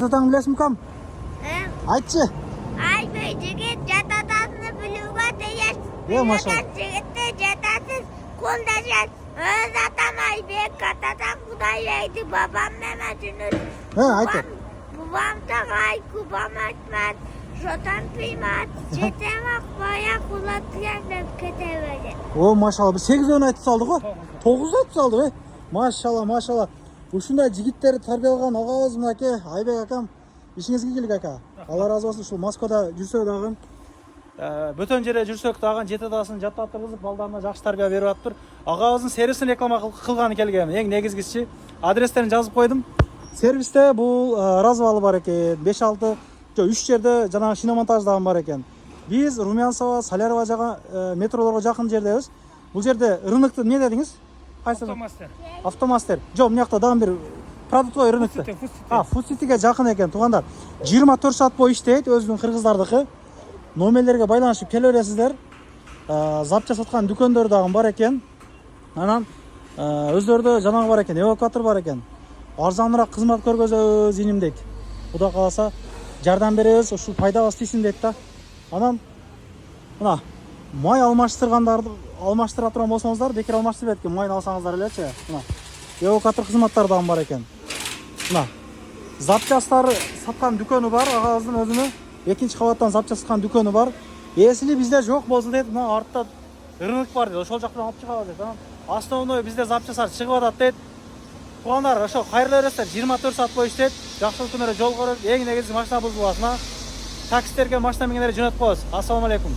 атаңды білесің кім? Айтшы. Aytmay jigit jatatasini biluvga tegish. Maşallah. Jigitni jatasiz qo'ldash. O'z atam Aybek, katatam Xudoyberdi, babam Mamatjunus. Ayt. Bubam Tog'ay, kubam Ahmad, shotam Piymat, jetamoq boya qulatgan deb ketaverdi. Maşallah, biz 8 ön айтып салдық ғой. 9 айтып салдық, Maşallah. Ушундай жигиттерди тарбиялаған ағабыз мынаке, Айбек акам, ишиңизге келик ака. Алла разы болсын, ушул Москвада жүрсөк дагы, бөтөн жерде жүрсөк дагы жетадасын жаттап тургузуп, балдарына жакшы тарбия берип атыптыр. Агабыздын сервисин реклама кылганы келгем. Эң негизгиси адрестерин жазып койдум. Сервисте бул развалы бар экен. 5-6 3 жерде жанагы шиномонтаж дагы бар экен. Биз Румянцево, Солярова жагы метролорго жакын жердебиз. Бул жерде рынокты эмне дедиңиз? Автомастер. Жок, мына жакта дагы бир продуктовый рынокты. Фудситиге жакын экен, туугандар. 24 саат бою иштейт, өзүнүн кыргыздардыкы. Номерлерге байланышып келе бересиздер. Запча саткан дүкөндөр дагы бар экен. Анан өздөрдө жанагы бар экен, эвакуатор бар экен. Арзаныраак кызмат көргөзөбүз иним дейт. Кудай кааласа жардам беребиз, ушул пайдабыз тийсин дейт да. Анан мына май алмаштыргандарды алмаштыра турган болсоңуздар, бекер алмаштырбайт экен, майын алсаңыздар элечи. Мына эвакуатор кызматтары дагы бар экен. Мына запчастар саткан дүкөнү бар, агабыздын өзүнүн экинчи кабаттан запча саткан дүкөнү бар. Эсили бизде жок болсо дейт, мына артта рынок бар дейт, ошол жактан алып чыгабыз дейт. Основной бизде запчасар чыгып атат дейт. Туугандар, ошо кайрыла бересиздер, 24 саат бою иштейт. Жакшылык күнүрө жол көрөт, эң негизи машина бузуласына таксистерге машина менгендерди жөнөтүп коебуз. Ассаламу алейкум.